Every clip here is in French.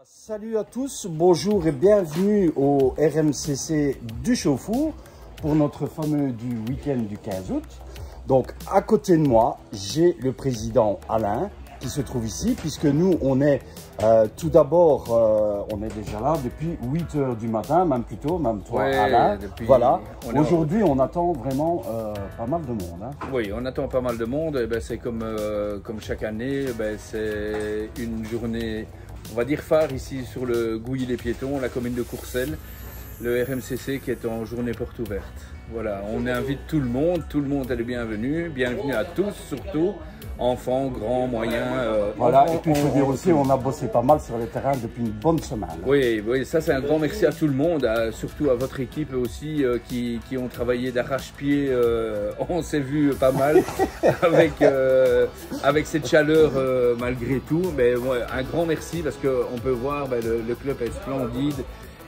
Salut à tous, bonjour et bienvenue au RMCC du Chauffour pour notre fameux du week-end du 15 août. Donc à côté de moi, j'ai le président Alain qui se trouve ici puisque nous on est tout d'abord, on est déjà là depuis 8 h du matin, même plus tôt, même toi Alain. Voilà, aujourd'hui on attend vraiment pas mal de monde. Hein. Oui, on attend pas mal de monde, et ben, c'est comme chaque année, ben, c'est une journée, on va dire phare ici sur le Gouilly-les-Piétons, la commune de Courcelles, le RMCC qui est en journée porte ouverte. Voilà, on invite tout le monde est le bienvenu, bienvenue à tous surtout, enfants, grands, moyens. Voilà, et puis il faut dire aussi, on a bossé pas mal sur le terrain depuis une bonne semaine. Oui, ça c'est un grand merci à tout le monde, surtout à votre équipe aussi qui ont travaillé d'arrache-pied, on s'est vu pas mal avec cette chaleur malgré tout. Mais ouais, un grand merci parce qu'on peut voir le club est splendide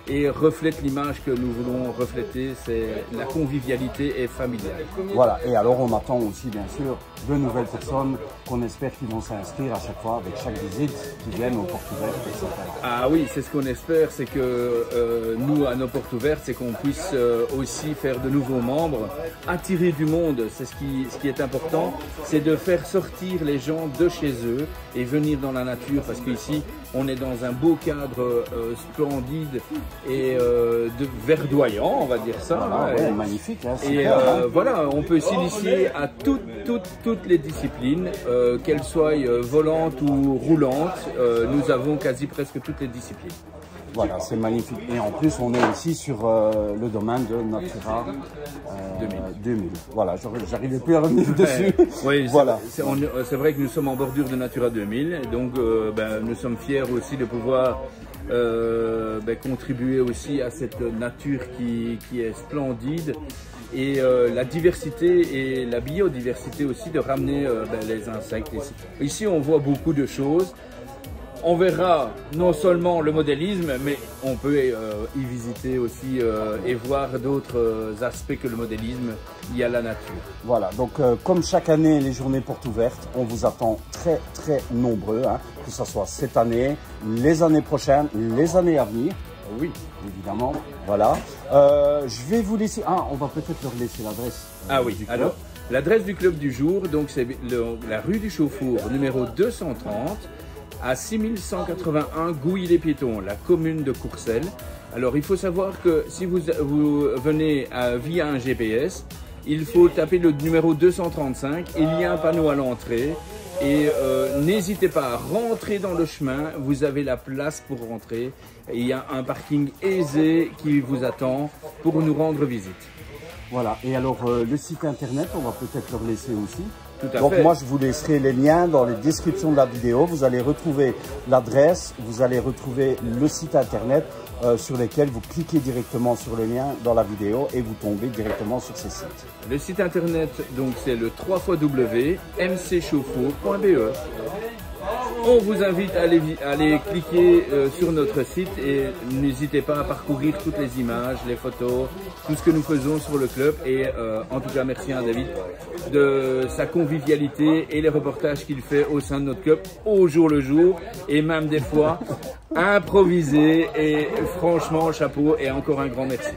et reflète l'image que nous voulons refléter, c'est la convivialité et familiale. Voilà, et alors on attend aussi bien sûr de nouvelles personnes qu'on espère qu'ils vont s'inscrire à chaque fois avec chaque visite, qui viennent aux portes ouvertes, etc. Ah oui, c'est ce qu'on espère, c'est que nous, à nos portes ouvertes, c'est qu'on puisse aussi faire de nouveaux membres, attirer du monde, c'est ce qui est important, c'est de faire sortir les gens de chez eux et venir dans la nature, parce qu'ici, on est dans un beau cadre splendide et verdoyant, on va dire ça. Voilà, ouais, magnifique. Hein, et voilà, on peut s'initier à toutes les disciplines, qu'elles soient volantes ou roulantes. Nous avons quasi presque toutes les disciplines. Voilà, c'est magnifique. Et en plus, on est ici sur le domaine de Natura 2000. Voilà, j'arrivais plus à revenir dessus. Oui, voilà. C'est vrai que nous sommes en bordure de Natura 2000. Donc, nous sommes fiers aussi de pouvoir contribuer aussi à cette nature qui est splendide. Et la diversité et la biodiversité aussi, de ramener les insectes ici. Ici, on voit beaucoup de choses. On verra non seulement le modélisme, mais on peut y visiter aussi et voir d'autres aspects que le modélisme liés à la nature. Voilà, donc comme chaque année, les journées portes ouvertes, on vous attend très très nombreux, hein, que ce soit cette année, les années prochaines, les années à venir. Oui. Évidemment, voilà. Je vais vous laisser, on va peut-être leur laisser l'adresse. Ah oui, alors l'adresse du club du jour, donc c'est la rue du Chauffour, numéro 230. À 6181 Gouilly-les-Piétons, la commune de Courcelles. Alors il faut savoir que si vous venez via un GPS, il faut taper le numéro 235, il y a un panneau à l'entrée et n'hésitez pas à rentrer dans le chemin, vous avez la place pour rentrer. Et il y a un parking aisé qui vous attend pour nous rendre visite. Voilà, et alors le site internet, on va peut-être leur laisser aussi. Tout à Donc fait. moi je vous laisserai les liens dans les descriptions de la vidéo, vous allez retrouver l'adresse, vous allez retrouver le site internet sur lesquels vous cliquez directement sur le lien dans la vidéo et vous tombez directement sur ces sites. Le site internet donc c'est le www.mcchauffour.be. On vous invite à aller cliquer sur notre site et n'hésitez pas à parcourir toutes les images, les photos, tout ce que nous faisons sur le club. Et en tout cas, merci à David de sa convivialité et les reportages qu'il fait au sein de notre club au jour le jour et même des fois improvisé. Et franchement, chapeau et encore un grand merci.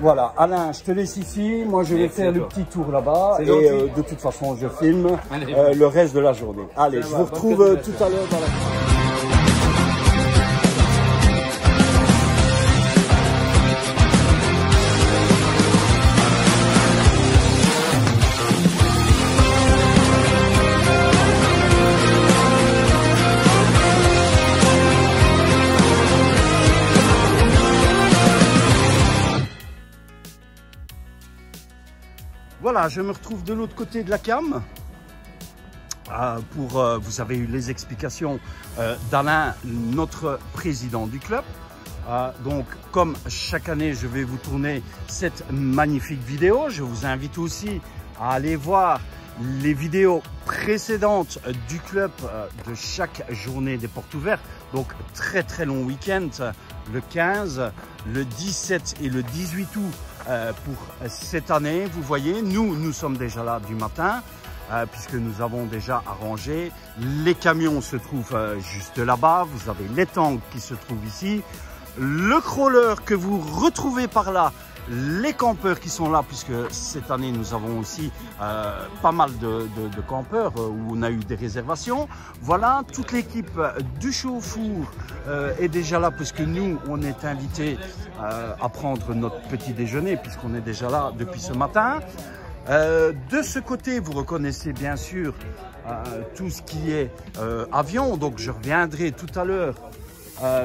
Voilà, Alain, je te laisse ici. Moi, je vais faire le petit tour là-bas et de toute façon, je filme le reste de la journée. Allez, je vous retrouve tout à l'heure dans la... Voilà, je me retrouve de l'autre côté de la cam. Vous avez eu les explications d'Alain, notre président du club. Donc, comme chaque année, je vais vous tourner cette magnifique vidéo. Je vous invite aussi à aller voir les vidéos précédentes du club de chaque journée des portes ouvertes. Donc, très très long week-end, le 15, le 17 et le 18 août pour cette année. Vous voyez, nous sommes déjà là du matin. puisque nous avons déjà arrangé. Les camions se trouvent juste là-bas. Vous avez les tanks qui se trouvent ici. Le crawler que vous retrouvez par là. Les campeurs qui sont là, puisque cette année nous avons aussi pas mal de campeurs où on a eu des réservations. Voilà, toute l'équipe du Chauffour est déjà là, puisque nous on est invités à prendre notre petit déjeuner, puisqu'on est déjà là depuis ce matin. De ce côté, vous reconnaissez bien sûr tout ce qui est avion, donc je reviendrai tout à l'heure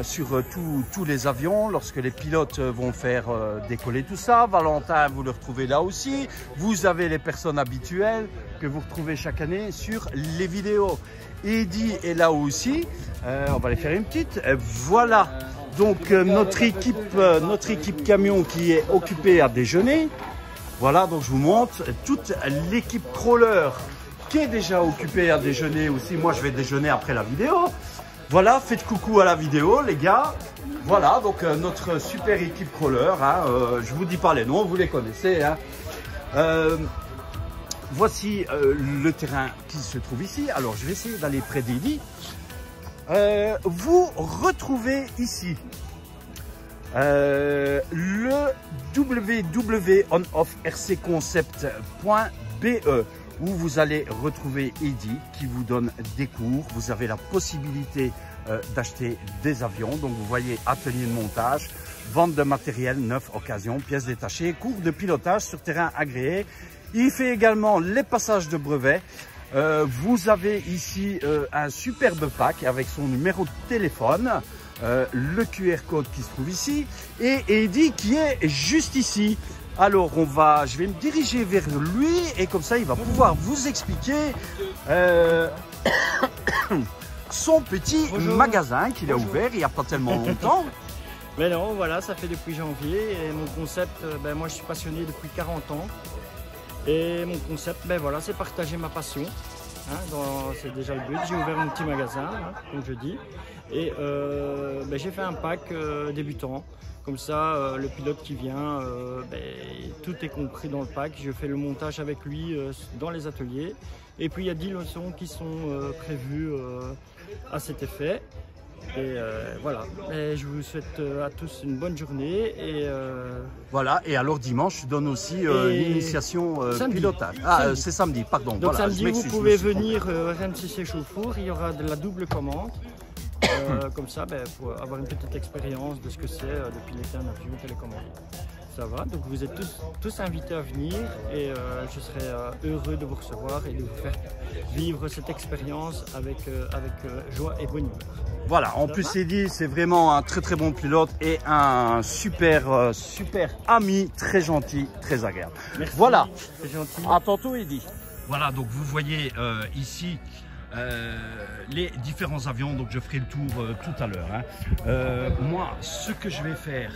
sur tous les avions lorsque les pilotes vont faire décoller tout ça. Valentin, vous le retrouvez là aussi. Vous avez les personnes habituelles que vous retrouvez chaque année sur les vidéos. Eddy est là aussi. On va aller faire une petite. Voilà. Donc notre équipe camion qui est occupée à déjeuner. Voilà, donc je vous montre toute l'équipe crawler qui est déjà occupée à déjeuner aussi. Moi, je vais déjeuner après la vidéo. Voilà, faites coucou à la vidéo, les gars. Voilà, donc notre super équipe crawler. Hein, je vous dis pas les noms, vous les connaissez. Hein. Voici le terrain qui se trouve ici. Alors, je vais essayer d'aller près d'Eddy. Vous retrouvez ici le www.onoffrcconcept.be où vous allez retrouver Eddy qui vous donne des cours. Vous avez la possibilité d'acheter des avions. Donc vous voyez atelier de montage, vente de matériel neuf, occasion, pièces détachées, cours de pilotage sur terrain agréé. Il fait également les passages de brevets. Vous avez ici un superbe pack avec son numéro de téléphone, le QR code qui se trouve ici et Eddy qui est juste ici. Alors je vais me diriger vers lui et comme ça il va pouvoir vous expliquer son petit magasin qu'il a ouvert il n'y a pas tellement longtemps. Mais non, voilà, ça fait depuis janvier et mon concept, moi je suis passionné depuis 40 ans et mon concept, voilà, c'est partager ma passion. Hein, c'est déjà le but. J'ai ouvert mon petit magasin, hein, comme je dis, et j'ai fait un pack débutant. Comme ça, le pilote qui vient, tout est compris dans le pack. Je fais le montage avec lui dans les ateliers. Et puis il y a 10 leçons qui sont prévues à cet effet. Et voilà, et je vous souhaite à tous une bonne journée. Et voilà, et alors dimanche, je donne aussi l'initiation pilotage. Ah, c'est samedi, pardon. Donc voilà, samedi, vous pouvez venir RMCC Chauffour, il y aura de la double commande. Comme ça, pour avoir une petite expérience de ce que c'est de piloter un avion télécommandé. Ça va, donc vous êtes tous invités à venir et je serai heureux de vous recevoir et de vous faire vivre cette expérience avec joie et bonne humeur. Voilà, en plus Eddy, c'est vraiment un très très bon pilote et un super ami, très gentil, très agréable. Merci, voilà, c'est gentil. À tantôt Eddy. Voilà, donc vous voyez ici les différents avions, donc je ferai le tour tout à l'heure. Hein. Moi, ce que je vais faire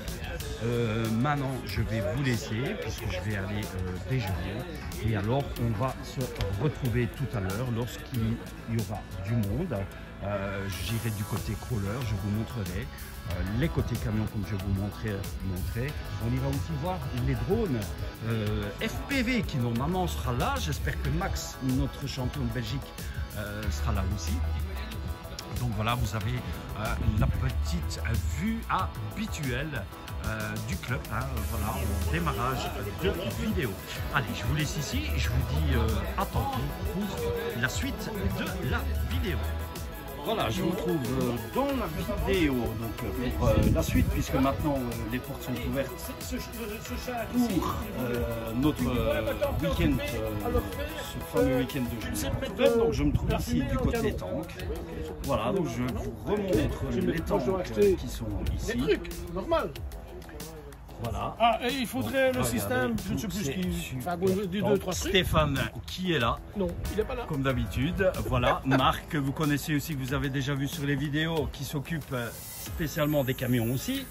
maintenant, je vais vous laisser puisque je vais aller déjeuner et alors on va se retrouver tout à l'heure lorsqu'il y aura du monde. J'irai du côté crawler, je vous montrerai les côtés camions comme je vous montrais. On ira aussi voir les drones FPV qui normalement sera là. J'espère que Max, notre champion de Belgique, sera là aussi. Donc voilà, vous avez la petite vue habituelle du club. Hein, voilà, au démarrage de vidéo. Allez, je vous laisse ici. Je vous dis à tantôt pour la suite de la vidéo. Voilà, je vous retrouve dans la vidéo donc, pour la suite, puisque maintenant les portes sont ouvertes pour notre week-end, ce fameux week-end de juillet. Donc je me trouve ici du côté tank. Voilà, donc je vous remontre les tanks qui sont ici. Normal. Voilà. Ah, et il faudrait le système, je ne sais plus ce qui... Enfin, deux, trois trucs. Stéphane qui est là. Non, il n'est pas là. Comme d'habitude. Voilà. Marc, que vous connaissez aussi, que vous avez déjà vu sur les vidéos, qui s'occupe spécialement des camions aussi.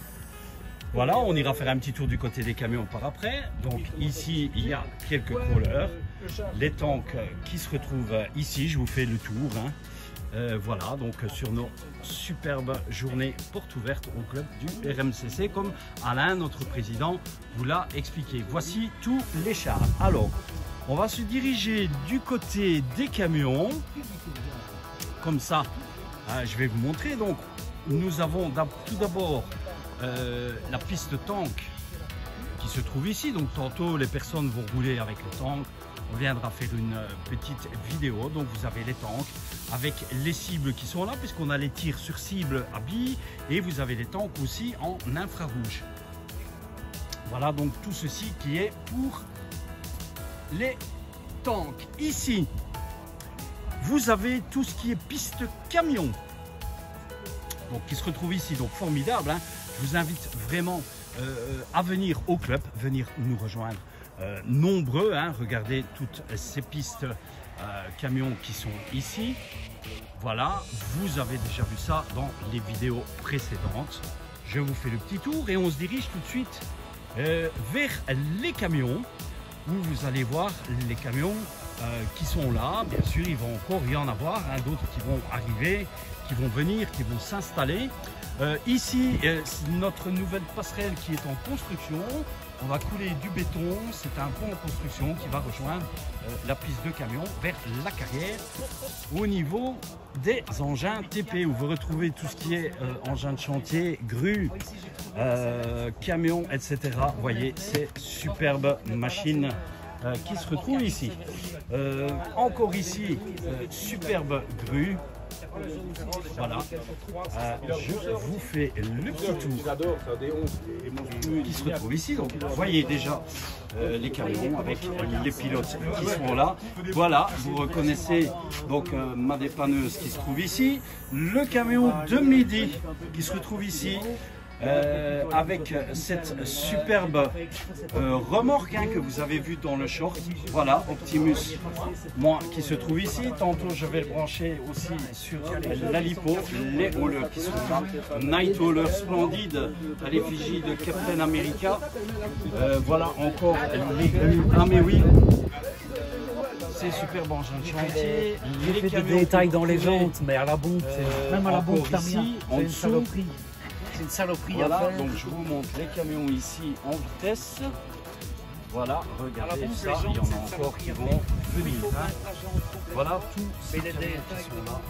Voilà, on ira faire un petit tour du côté des camions par après. Donc ici, il y a quelques crawlers. Les tanks qui se retrouvent ici, je vous fais le tour. Hein. Voilà, donc sur nos superbes journées portes ouvertes au club du RMCC, comme Alain, notre président, vous l'a expliqué. Voici tous les chars. Alors, On va se diriger du côté des camions. Comme ça, je vais vous montrer. Donc, nous avons tout d'abord la piste tank qui se trouve ici. Donc, tantôt, les personnes vont rouler avec le tank. On viendra faire une petite vidéo. Donc, vous avez les tanks avec les cibles qui sont là, puisqu'on a les tirs sur cible à billes. Et vous avez les tanks aussi en infrarouge. Voilà donc tout ceci qui est pour les tanks. Ici, vous avez tout ce qui est piste camion. Donc qui se retrouve ici, donc formidable. Hein. Je vous invite vraiment à venir au club, venir nous rejoindre. Nombreux, hein. Regardez toutes ces pistes camions qui sont ici. Voilà, vous avez déjà vu ça dans les vidéos précédentes. Je vous fais le petit tour et on se dirige tout de suite vers les camions, où vous allez voir les camions qui sont là. Bien sûr, il va encore y en avoir, hein, d'autres qui vont arriver, qui vont venir, qui vont s'installer. Ici, notre nouvelle passerelle qui est en construction. On va couler du béton. C'est un pont en construction qui va rejoindre la piste de camion vers la carrière au niveau des engins TP, où vous retrouvez tout ce qui est engins de chantier, grues, camions, etc. Vous voyez ces superbes machines qui se retrouvent ici. Encore ici, superbe grue. Voilà, je vous fais le petit tour qui se retrouve ici. Donc, vous voyez déjà les camions avec les pilotes qui sont là. Voilà, vous reconnaissez donc ma dépanneuse qui se trouve ici. Le camion de midi qui se retrouve ici. Avec cette superbe remorque, hein, que vous avez vu dans le short. Voilà, Optimus, moi qui se trouve ici. Tantôt je vais le brancher aussi sur l'Alipo, les haulers qui sont là. Night Hauler splendide à l'effigie de Captain America. Voilà encore les grues. Ah mais oui, c'est superbe engin de chantier. J'ai fait des détails dans les jantes, mais à la bombe, même à la bombe, ici, en dessous. C'est une saloperie. Voilà, donc je vous montre les camions ici en vitesse. Voilà, regardez ça, il y en a encore qui vont venir. Hein. Voilà tous ces camions qui sont là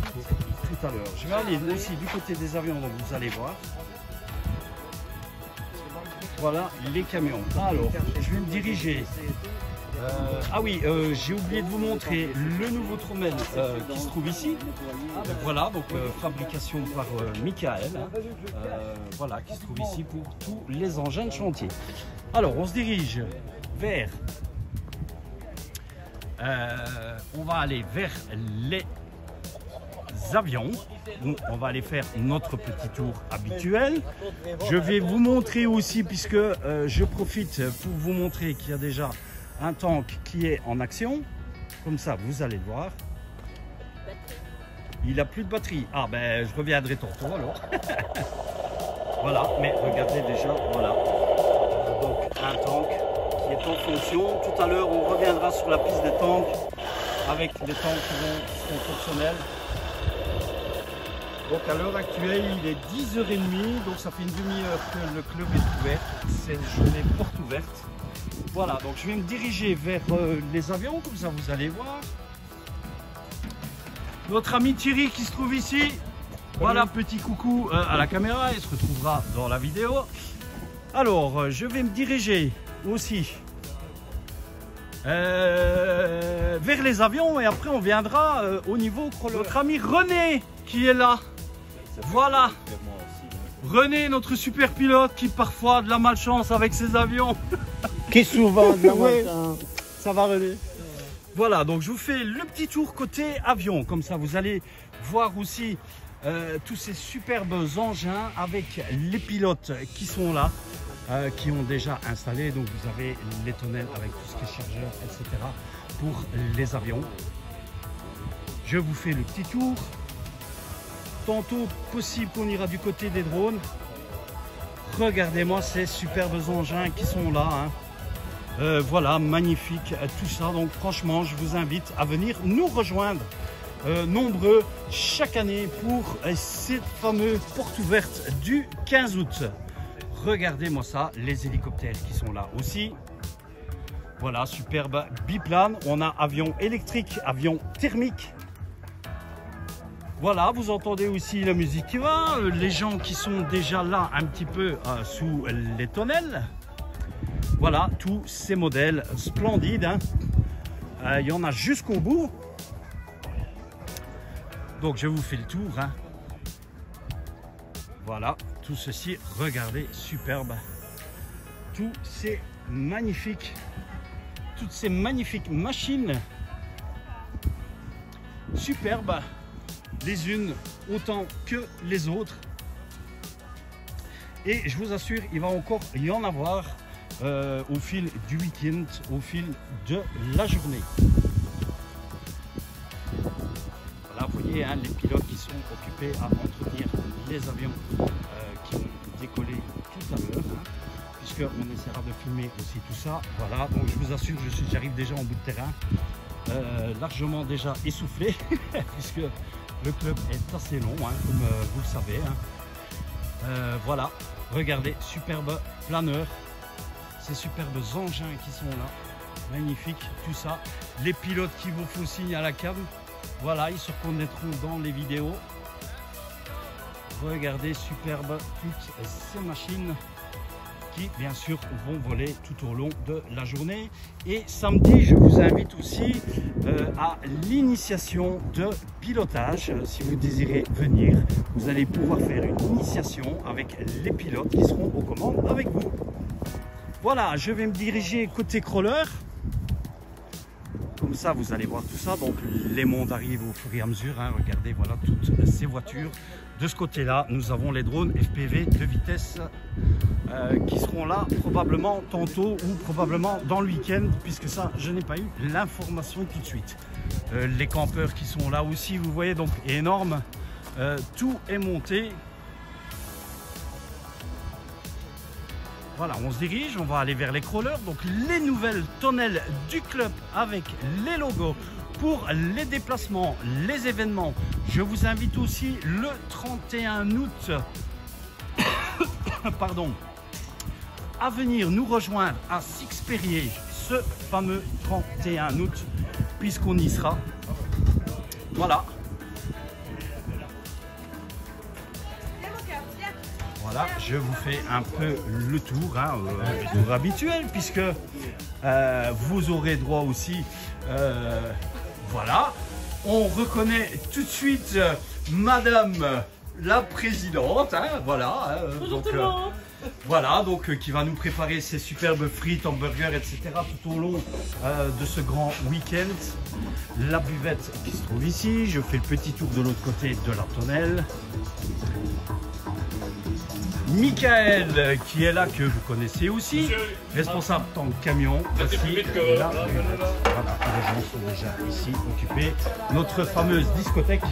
tout à l'heure. Je vais aller aussi du côté des avions, donc vous allez voir. Voilà les camions. Alors, je vais me diriger. Ah oui, j'ai oublié de vous montrer le nouveau Trommel qui se trouve ici. Voilà, donc fabrication par Michael. Voilà, qui se trouve ici pour tous les engins de chantier. Alors, on se dirige vers... on va aller vers les avions. Donc, on va aller faire notre petit tour habituel. Je vais vous montrer aussi, puisque je profite pour vous montrer qu'il y a déjà un tank qui est en action. Comme ça, vous allez le voir. Il n'a plus de batterie. Ah ben, je reviendrai tantôt alors. Voilà, mais regardez déjà, voilà. Donc, un tank qui est en fonction. Tout à l'heure, on reviendra sur la piste des tanks avec les tanks qui seront fonctionnels. Donc, à l'heure actuelle, il est 10h30. Donc, ça fait une demi-heure que le club est ouvert. C'est une journée porte ouverte. Voilà, donc je vais me diriger vers les avions, comme ça vous allez voir. Notre ami Thierry qui se trouve ici. Voilà, petit coucou à la caméra, il se retrouvera dans la vidéo. Alors, je vais me diriger aussi vers les avions et après on viendra au niveau chrono. Notre ami René qui est là. Voilà. René, notre super pilote qui parfois a de la malchance avec ses avions. Qui est souvent de la Ouais. Ça va, René? Voilà, donc je vous fais le petit tour côté avion. Comme ça, vous allez voir aussi tous ces superbes engins avec les pilotes qui sont là, qui ont déjà installé. Donc vous avez les tonnelles avec tout ce qui est chargeur, etc. pour les avions. Je vous fais le petit tour. Tantôt possible qu'on ira du côté des drones. Regardez-moi ces superbes engins qui sont là. Hein. Voilà, magnifique tout ça. Donc franchement, je vous invite à venir nous rejoindre nombreux chaque année pour cette fameuse porte ouverte du 15 août. Regardez-moi ça, les hélicoptères qui sont là aussi. Voilà, superbe biplane. On a avion électrique, avion thermique. Voilà, vous entendez aussi la musique qui va. Les gens qui sont déjà là un petit peu sous les tonnelles. Voilà, tous ces modèles splendides. Hein. Il y en a jusqu'au bout. Donc, je vous fais le tour. Hein. Voilà, tout ceci, regardez, superbe. Tous ces magnifiques, toutes ces magnifiques machines. Superbes, les unes autant que les autres. Et je vous assure, il va encore y en avoir au fil du week-end, au fil de la journée. Voilà, vous voyez hein, les pilotes qui sont occupés à entretenir les avions qui vont décoller tout à l'heure, hein, puisqu'on essaiera de filmer aussi tout ça. Voilà, donc je vous assure, j'arrive déjà en bout de terrain, largement déjà essoufflé, puisque le club est assez long, hein, comme vous le savez. Hein. Voilà, regardez, superbe planeur. Ces superbes engins qui sont là, magnifiques, tout ça. Les pilotes qui vous font signe à la cam, voilà, ils se reconnaîtront dans les vidéos. Regardez, superbe, toutes ces machines qui, bien sûr, vont voler tout au long de la journée. Et samedi, je vous invite aussi à l'initiation de pilotage. Si vous désirez venir, vous allez pouvoir faire une initiation avec les pilotes qui seront aux commandes avec vous. Voilà, je vais me diriger côté crawler. Comme ça, vous allez voir tout ça. Donc, les mondes arrivent au fur et à mesure. Hein. Regardez, voilà toutes ces voitures. De ce côté-là, nous avons les drones FPV de vitesse qui seront là probablement tantôt ou probablement dans le week-end, puisque ça, je n'ai pas eu l'information tout de suite. Les campeurs qui sont là aussi, vous voyez, donc énorme. Tout est monté. Voilà, on se dirige, on va aller vers les crawlers, donc les nouvelles tonnelles du club avec les logos pour les déplacements, les événements. Je vous invite aussi le 31 août pardon, à venir nous rejoindre à Six-Perrier, ce fameux 31 août, puisqu'on y sera. Voilà. Voilà, je vous fais un peu le tour, hein, le tour habituel, puisque vous aurez droit aussi, voilà, on reconnaît tout de suite Madame la Présidente, hein, voilà, donc, voilà, donc qui va nous préparer ces superbes frites, hamburgers, etc. tout au long de ce grand week-end. La buvette qui se trouve ici, je fais le petit tour de l'autre côté de la tonnelle. Michael qui est là, que vous connaissez aussi, responsable tank camion, aussi la buvette. Voilà, les gens sont déjà ici occupés. Notre fameuse discothèque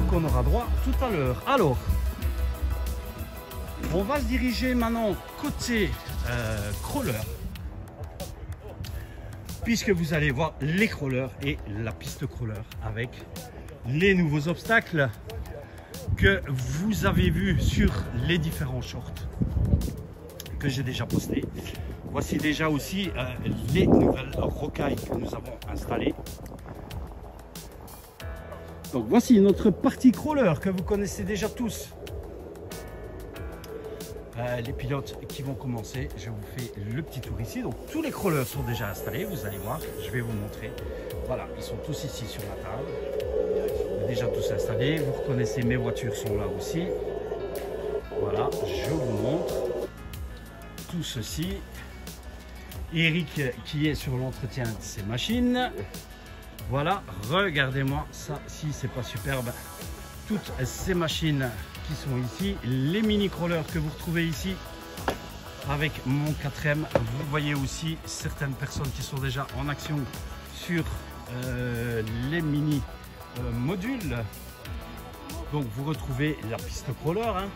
qu'on aura droit tout à l'heure. Alors, on va se diriger maintenant côté crawler, puisque vous allez voir les crawlers et la piste crawler avec les nouveaux obstacles que vous avez vu sur les différents shorts que j'ai déjà postés. Voici déjà aussi les nouvelles rocailles que nous avons installées. Donc voici notre partie crawler que vous connaissez déjà tous. Les pilotes qui vont commencer, je vous fais le petit tour ici. Donc tous les crawlers sont déjà installés, vous allez voir, je vais vous montrer. Voilà, ils sont tous ici sur la table. Déjà tous installés, vous reconnaissez, mes voitures sont là aussi. Voilà, je vous montre tout ceci. Eric qui est sur l'entretien de ces machines. Voilà, regardez-moi ça, si c'est pas superbe. Toutes ces machines qui sont ici, les mini crawlers que vous retrouvez ici avec mon 4M. Vous voyez aussi certaines personnes qui sont déjà en action sur les mini modules. Donc vous retrouvez la piste crawler, hein.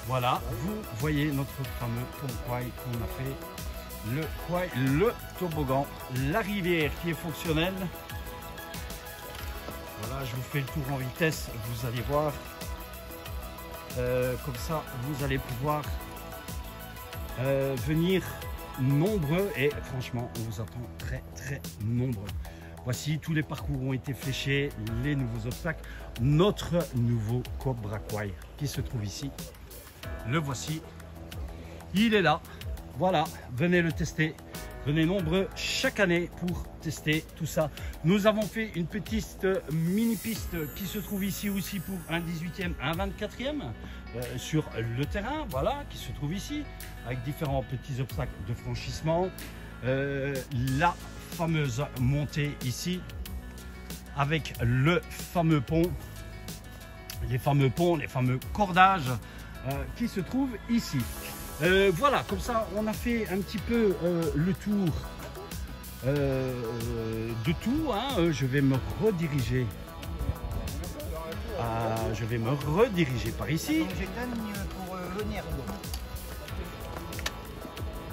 Voilà, vous voyez notre fameux quai qu'on a fait, le toboggan, la rivière qui est fonctionnelle. Voilà, je vous fais le tour en vitesse, vous allez voir, comme ça vous allez pouvoir venir nombreux et franchement, on vous attend très nombreux. Voici, tous les parcours ont été fléchés, les nouveaux obstacles. Notre nouveau Cobra Quai qui se trouve ici. Le voici. Il est là. Voilà, venez le tester. Venez nombreux chaque année pour tester tout ça. Nous avons fait une petite mini-piste qui se trouve ici aussi pour un 18e, un 24e sur le terrain, voilà, qui se trouve ici, avec différents petits obstacles de franchissement. La fameuse montée ici, avec le fameux pont, les fameux cordages qui se trouvent ici. Voilà, comme ça on a fait un petit peu le tour de tout, hein. Je vais me rediriger par ici,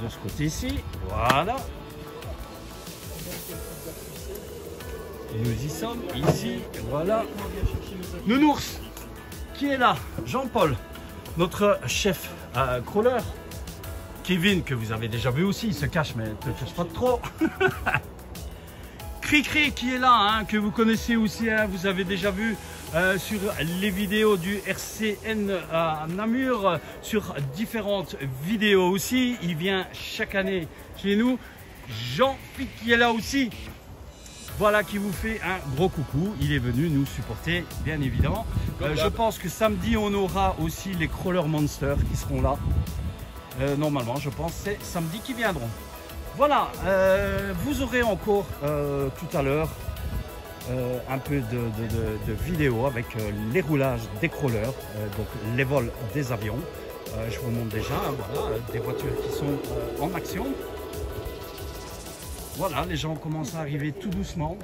de ce côté-ci, voilà. Nous y sommes, ici, voilà. Nounours, qui est là? Jean-Paul, notre chef crawler. Kevin, que vous avez déjà vu aussi, il se cache, mais ne te cache pas trop. Cricri, qui est là, hein, que vous connaissez aussi, hein, vous avez déjà vu sur les vidéos du RCN à Namur, sur différentes vidéos aussi. Il vient chaque année chez nous. Jean-Pic, qui est là aussi. Voilà, qui vous fait un gros coucou. Il est venu nous supporter, bien évidemment. Je pense que samedi, on aura aussi les Crawler Monsters qui seront là. Normalement, je pense que c'est samedi qui viendront. Voilà, vous aurez encore tout à l'heure un peu de vidéos avec les roulages des crawlers, donc les vols des avions. Je vous montre déjà, hein, voilà, des voitures qui sont en action. Voilà, les gens commencent à arriver tout doucement.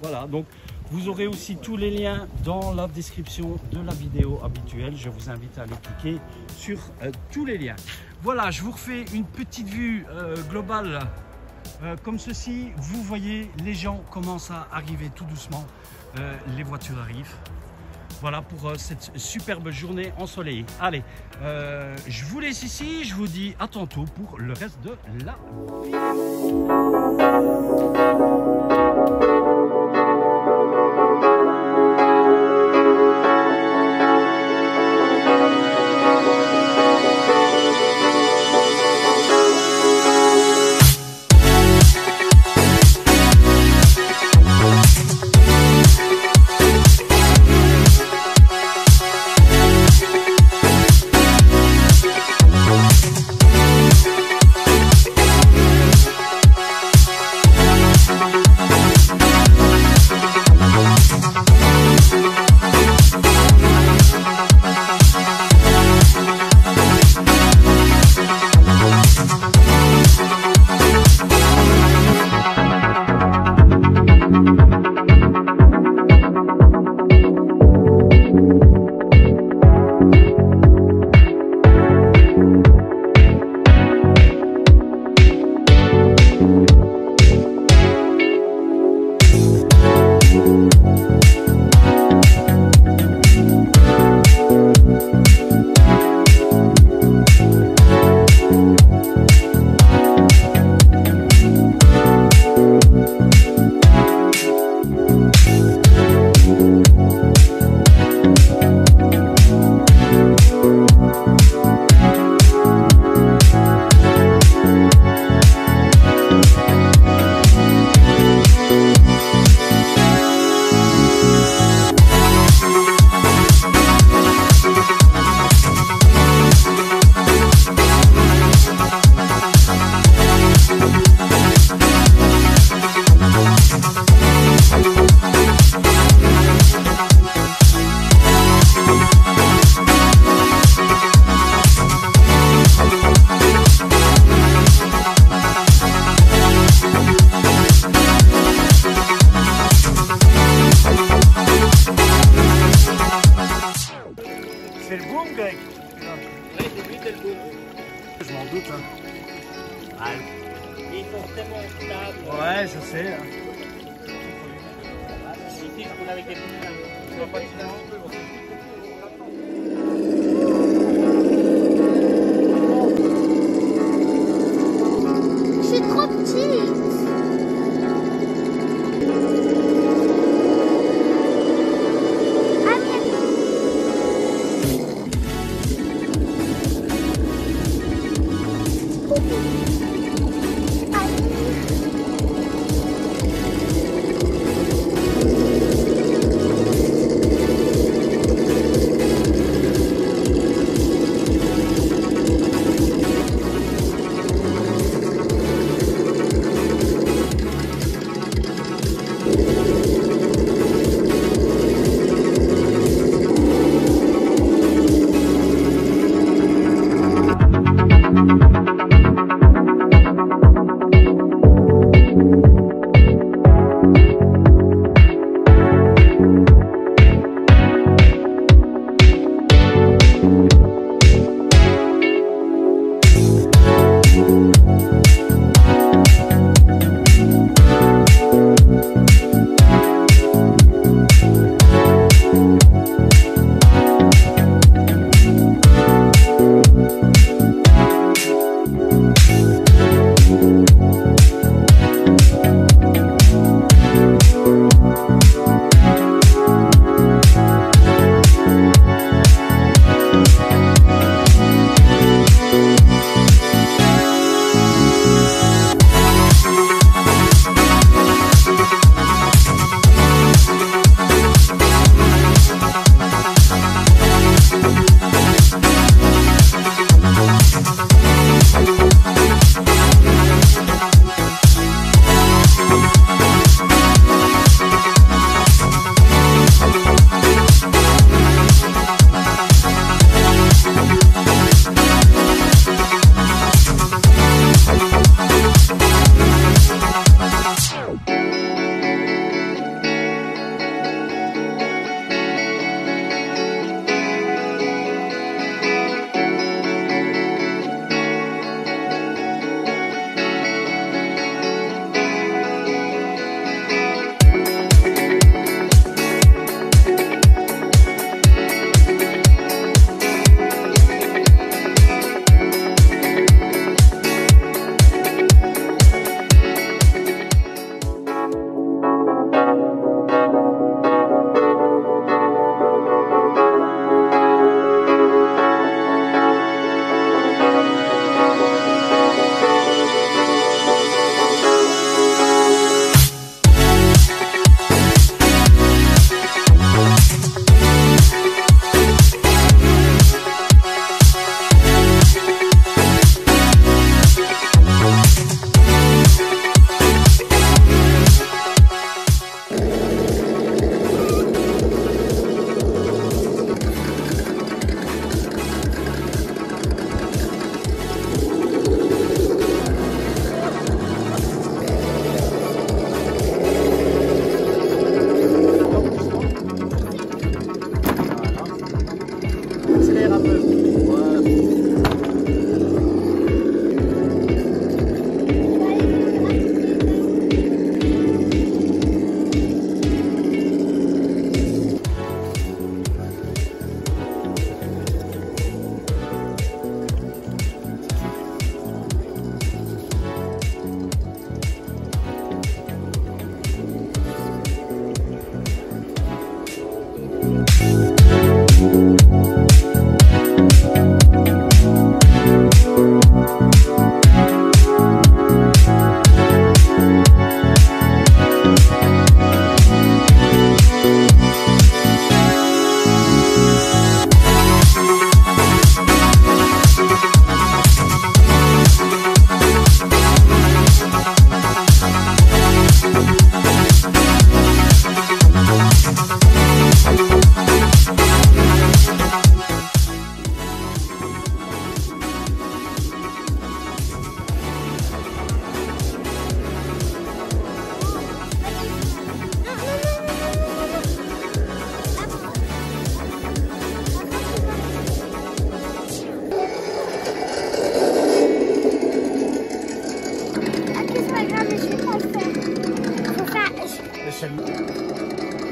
Voilà, donc vous aurez aussi tous les liens dans la description de la vidéo habituelle. Je vous invite à aller cliquer sur tous les liens. Voilà, je vous refais une petite vue globale comme ceci. Vous voyez, les gens commencent à arriver tout doucement. Les voitures arrivent. Voilà pour cette superbe journée ensoleillée. Allez, je vous laisse ici. Je vous dis à tantôt pour le reste de la vidéo. Je m'en doute. Hein. Ah. Ils sont tellement stables. Ouais, je sais. Hein. Ici, je roule avec les pneus.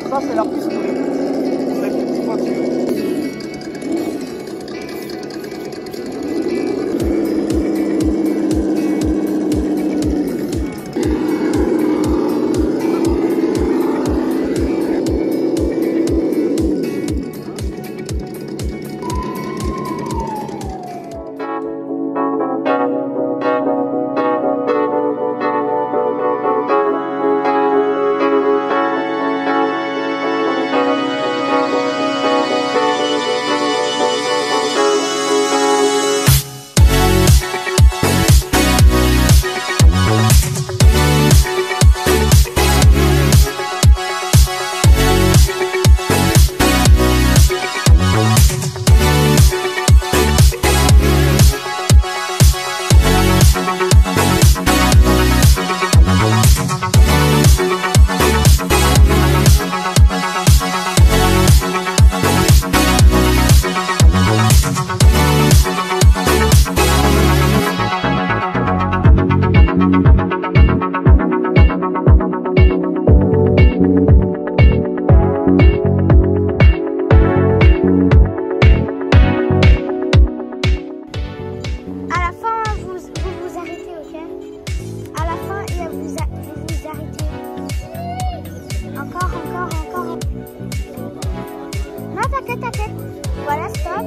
Ça, c'est la piste pour les petites voitures. T'inquiète. Voilà, stop.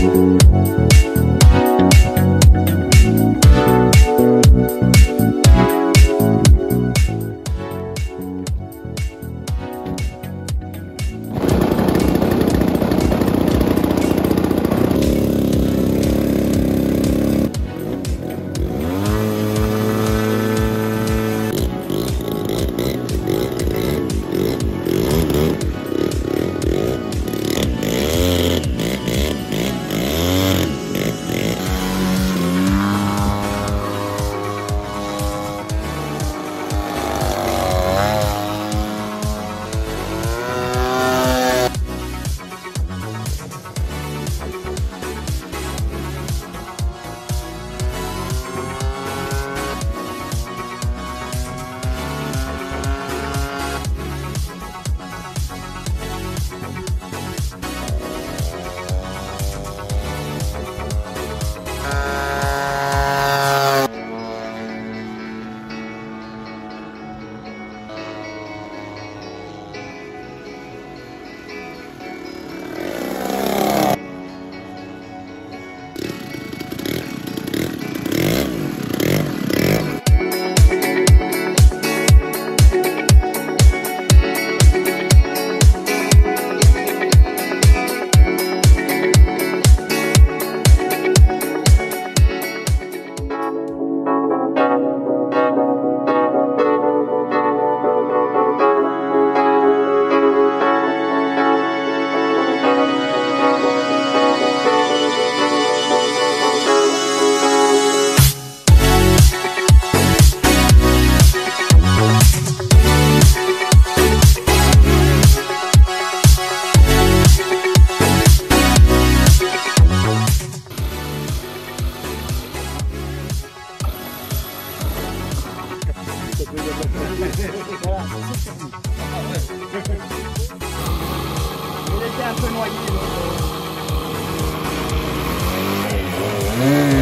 Il était un peu noyé. Donc,